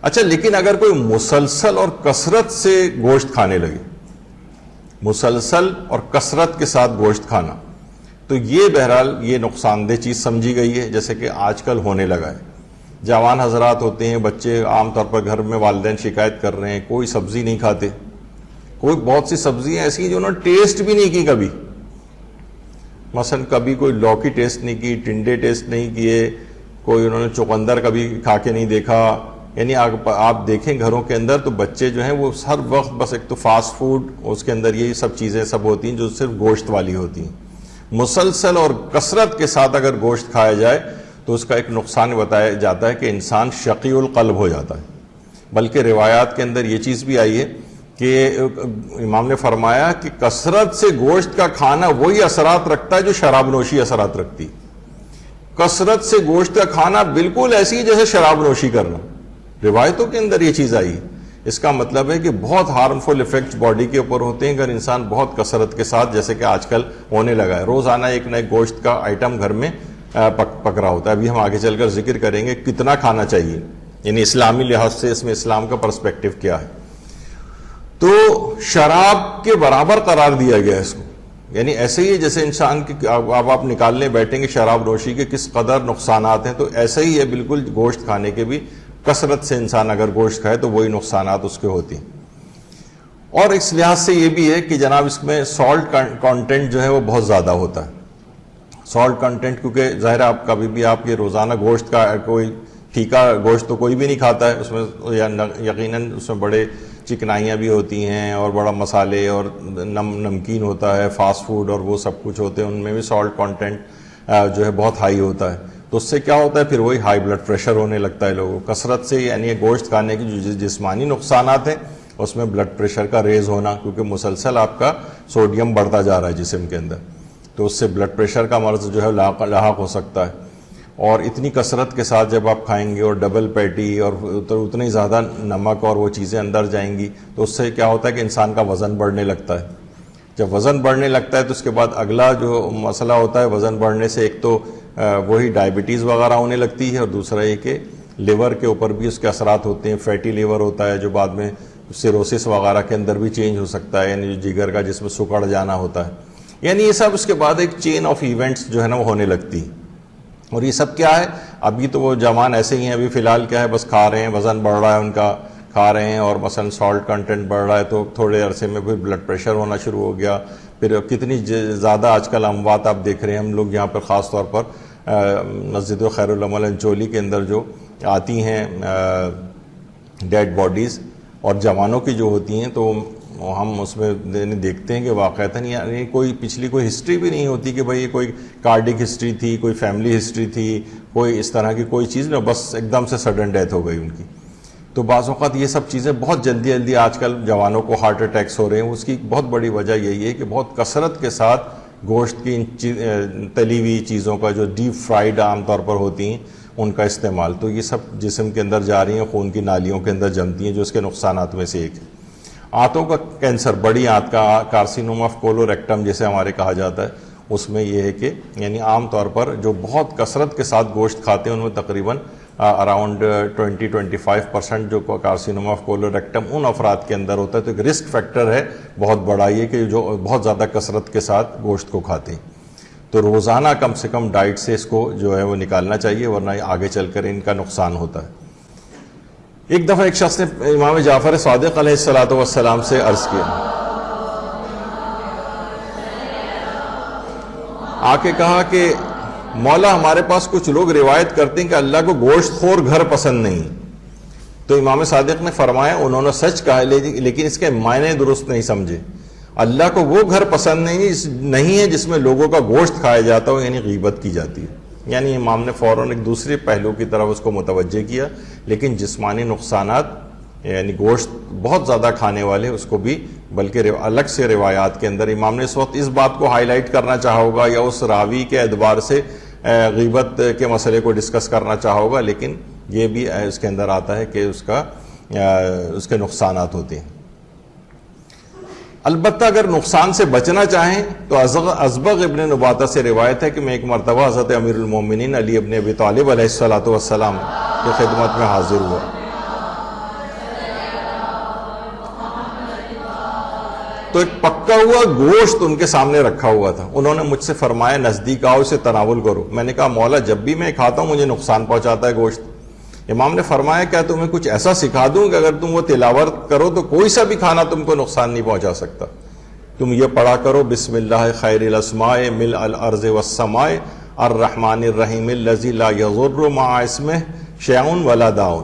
اچھا لیکن اگر کوئی مسلسل اور کثرت سے گوشت کھانے لگے، مسلسل اور کثرت کے ساتھ گوشت کھانا، تو یہ بہرحال یہ نقصان دہ چیز سمجھی گئی ہے، جیسے کہ آج کل ہونے لگا ہے۔ جوان حضرات ہوتے ہیں، بچے عام طور پر گھر میں والدین شکایت کر رہے ہیں کوئی سبزی نہیں کھاتے، کوئی بہت سی سبزیاں ایسی ہیں جو انہوں نے ٹیسٹ بھی نہیں کی کبھی، مثلا کبھی کوئی لوکی ٹیسٹ نہیں کی، ٹنڈے ٹیسٹ نہیں کیے، کوئی انہوں نے چقندر کبھی کھا کے نہیں دیکھا۔ یعنی آپ دیکھیں گھروں کے اندر تو بچے جو ہیں وہ ہر وقت بس ایک تو فاسٹ فوڈ، اس کے اندر یہی سب چیزیں سب ہوتی ہیں جو صرف گوشت والی ہوتی ہیں۔ مسلسل اور کثرت کے ساتھ اگر گوشت کھایا جائے تو اس کا ایک نقصان بتایا جاتا ہے کہ انسان شقی القلب ہو جاتا ہے۔ بلکہ روایات کے اندر یہ چیز بھی آئی ہے کہ امام نے فرمایا کہ کثرت سے گوشت کا کھانا وہی اثرات رکھتا ہے جو شراب نوشی اثرات رکھتی۔ کثرت سے گوشت کا کھانا بالکل ایسی ہے جیسے شراب نوشی کرنا، روایتوں کے اندر یہ چیز آئی۔ اس کا مطلب ہے کہ بہت ہارمفل ایفیکٹس باڈی کے اوپر ہوتے ہیں اگر انسان بہت کثرت کے ساتھ، جیسے کہ آج کل ہونے لگا ہے، روزانہ ایک نئے گوشت کا آئٹم گھر میں پک رہا ہوتا ہے۔ ابھی ہم آگے چل کر ذکر کریں گے کتنا کھانا چاہیے، یعنی اسلامی لحاظ سے اس میں اسلام کا پرسپیکٹو کیا ہے۔ تو شراب کے برابر قرار دیا گیا ہے اس کو، یعنی ایسے ہی جیسے انسان کی اب آپ نکالنے بیٹھیں گے شراب نوشی کے کس قدر نقصانات ہیں، تو ایسا ہی ہے بالکل گوشت کھانے کے بھی، کثرت سے انسان اگر گوشت کھائے تو وہی نقصانات اس کے ہوتے ہیں۔ اور اس لحاظ سے یہ بھی ہے کہ جناب اس میں سالٹ کانٹینٹ جو ہے وہ بہت زیادہ ہوتا ہے۔ سالٹ کنٹینٹ کیونکہ ظاہر ہے آپ کبھی بھی آپ یہ روزانہ گوشت کا کوئی پھیکا گوشت تو کوئی بھی نہیں کھاتا ہے، اس میں یقیناً اس میں بڑے چکنائیاں بھی ہوتی ہیں اور بڑا مسالے اور نمکین ہوتا ہے، فاسٹ فوڈ اور وہ سب کچھ ہوتے ہیں، ان میں بھی سالٹ کانٹینٹ جو ہے بہت ہائی ہوتا ہے۔ تو اس سے کیا ہوتا ہے پھر وہی ہائی بلڈ پریشر ہونے لگتا ہے لوگوں کو کثرت سے، یعنی گوشت کھانے کی جو جسمانی نقصانات ہیں اس میں بلڈ پریشر کا ریز ہونا، کیونکہ مسلسل آپ کا سوڈیم بڑھتا جا رہا ہے جسم کے اندر، تو اس سے بلڈ پریشر کا مرض جو ہے لاحق ہو سکتا ہے۔ اور اتنی کثرت کے ساتھ جب آپ کھائیں گے اور ڈبل پیٹی اور اتنی زیادہ نمک اور وہ چیزیں اندر جائیں گی تو اس سے کیا ہوتا ہے کہ انسان کا وزن بڑھنے لگتا ہے۔ جب وزن بڑھنے لگتا ہے تو اس کے بعد اگلا جو مسئلہ ہوتا ہے وزن بڑھنے سے، ایک تو وہی ڈائبٹیز وغیرہ ہونے لگتی ہے، اور دوسرا یہ کہ لیور کے اوپر بھی اس کے اثرات ہوتے ہیں۔ فیٹی لیور ہوتا ہے جو بعد میں سیروسس وغیرہ کے اندر بھی چینج ہو سکتا ہے، یعنی جو جگر کا جس میں سکڑ جانا ہوتا ہے، یعنی یہ سب اس کے بعد ایک چین آف ایونٹس جو ہے نا وہ ہونے لگتی۔ اور یہ سب کیا ہے، ابھی تو وہ جوان ایسے ہی ہیں، ابھی فی الحال کیا ہے بس کھا رہے ہیں، وزن بڑھ رہا ہے ان کا، کھا رہے ہیں اور مثلا سالٹ کنٹینٹ بڑھ رہا ہے تو تھوڑے عرصے میں پھر بلڈ پریشر ہونا شروع ہو گیا۔ پھر کتنی زیادہ آج کل اموات آپ دیکھ رہے ہیں، ہم لوگ یہاں پر خاص طور پر مسجد خیر العمل انچولی کے اندر جو آتی ہیں ڈیڈ باڈیز اور جوانوں کی جو ہوتی ہیں، تو ہم اس میں دیکھتے ہیں کہ واقعتاً یعنی کوئی پچھلی کوئی ہسٹری بھی نہیں ہوتی کہ بھئی یہ کوئی کارڈک ہسٹری تھی، کوئی فیملی ہسٹری تھی، کوئی اس طرح کی کوئی چیز نہ، بس ایک دم سے سڈن ڈیتھ ہو گئی ان کی۔ تو بعض اوقات یہ سب چیزیں بہت جلدی آج کل جوانوں کو ہارٹ اٹیکس ہو رہے ہیں، اس کی بہت بڑی وجہ یہی ہے کہ بہت کثرت کے ساتھ گوشت کی تلی ہوئی چیزوں کا جو ڈیپ فرائیڈ عام طور پر ہوتی ہیں ان کا استعمال، تو یہ سب جسم کے اندر جا رہی ہیں، خون کی نالیوں کے اندر جمتی ہیں، جو اس کے نقصانات میں سے ایک ہے۔ آنتوں کا کینسر، بڑی آنت کا کارسینوم آف کولوریکٹم جسے ہمارے کہا جاتا ہے، اس میں یہ ہے کہ یعنی عام طور پر جو بہت کثرت کے ساتھ گوشت کھاتے ہیں ان میں تقریباً اراؤنڈ 20-25% جو کارسینوم آف کولوریکٹم ان افراد کے اندر ہوتا ہے۔ تو ایک رسک فیکٹر ہے بہت بڑا یہ کہ جو بہت زیادہ کثرت کے ساتھ گوشت کو کھاتے ہیں، تو روزانہ کم سے کم ڈائٹ سے اس کو جو ہے وہ نکالنا چاہیے، ورنہ آگے چل کر ان کا نقصان ہوتا ہے۔ ایک دفعہ ایک شخص نے امام جعفر صادق علیہ الصلوۃ والسلام سے عرض کیا، آ کے کہا کہ مولا ہمارے پاس کچھ لوگ روایت کرتے ہیں کہ اللہ کو گوشت خور گھر پسند نہیں۔ تو امام صادق نے فرمایا انہوں نے سچ کہا، لیکن اس کے معنی درست نہیں سمجھے۔ اللہ کو وہ گھر پسند نہیں ہے جس میں لوگوں کا گوشت کھایا جاتا ہو، یعنی غیبت کی جاتی ہے۔ یعنی امام نے فوراً ایک دوسرے پہلو کی طرف اس کو متوجہ کیا، لیکن جسمانی نقصانات یعنی گوشت بہت زیادہ کھانے والے اس کو بھی، بلکہ الگ سے روایات کے اندر امام نے اس وقت اس بات کو ہائی لائٹ کرنا چاہا ہوگا یا اس راوی کے اعتبار سے غیبت کے مسئلے کو ڈسکس کرنا چاہا ہوگا، لیکن یہ بھی اس کے اندر آتا ہے کہ اس کے نقصانات ہوتے ہیں۔ البتہ اگر نقصان سے بچنا چاہیں تو ازبغ ابن نباتہ سے روایت ہے کہ میں ایک مرتبہ حضرت امیر المومنین علی ابن ابی طالب علیہ الصلوۃ والسلام کی خدمت میں حاضر ہوا، تو ایک پکا ہوا گوشت ان کے سامنے رکھا ہوا تھا. انہوں نے مجھ سے فرمایا نزدیک آؤ اسے تناول کرو. میں نے کہا مولا جب بھی میں کھاتا ہوں مجھے نقصان پہنچاتا ہے گوشت. امام نے فرمایا کیا تمہیں کچھ ایسا سکھا دوں کہ اگر تم وہ تلاوت کرو تو کوئی سا بھی کھانا تم کو نقصان نہیں پہنچا سکتا. تم یہ پڑھا کرو بسم اللہ خیر الاسماء ملء الارض والسماء الرحمن الرحیم الذی لا یضر مع اسمہ شیء ولا داء.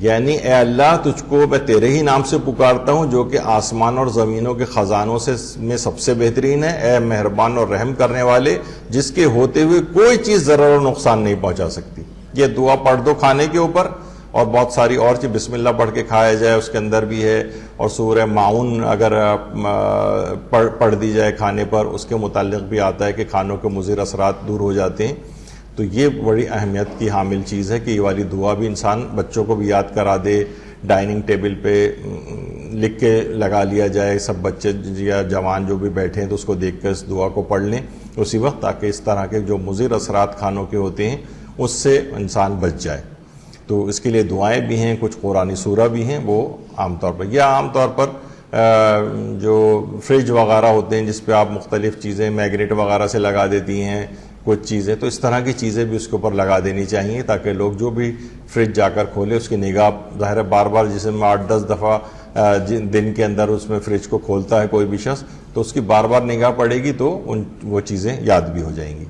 یعنی اے اللہ تجھ کو میں تیرے ہی نام سے پکارتا ہوں جو کہ آسمان اور زمینوں کے خزانوں سے میں سب سے بہترین ہے. اے مہربان اور رحم کرنے والے جس کے ہوتے ہوئے کوئی چیز ضرر اور نقصان نہیں پہنچا سکتی. یہ دعا پڑھ دو کھانے کے اوپر, اور بہت ساری اور چیز بسم اللہ پڑھ کے کھایا جائے اس کے اندر بھی ہے. اور سورہ معون اگر پڑھ دی جائے کھانے پر اس کے متعلق بھی آتا ہے کہ کھانوں کے مضر اثرات دور ہو جاتے ہیں. تو یہ بڑی اہمیت کی حامل چیز ہے کہ یہ والی دعا بھی انسان بچوں کو بھی یاد کرا دے, ڈائننگ ٹیبل پہ لکھ کے لگا لیا جائے, سب بچے یا جوان جو بھی بیٹھے ہیں تو اس کو دیکھ کر اس دعا کو پڑھ لیں اسی وقت, تاکہ اس طرح کے جو مضر اثرات کھانوں کے ہوتے ہیں اس سے انسان بچ جائے. تو اس کے لیے دعائیں بھی ہیں, کچھ قرآنی سورہ بھی ہیں وہ عام طور پر, یا عام طور پر جو فریج وغیرہ ہوتے ہیں جس پہ آپ مختلف چیزیں میگنیٹ وغیرہ سے لگا دیتی ہیں کچھ چیزیں, تو اس طرح کی چیزیں بھی اس کے اوپر لگا دینی چاہیے تاکہ لوگ جو بھی فریج جا کر کھولے اس کی نگاہ, ظاہر ہے بار بار جسے میں 8-10 دفعہ دن کے اندر اس میں فریج کو کھولتا ہے کوئی بھی شخص, تو اس کی بار بار نگاہ پڑے گی تو وہ چیزیں یاد بھی ہو جائیں گی.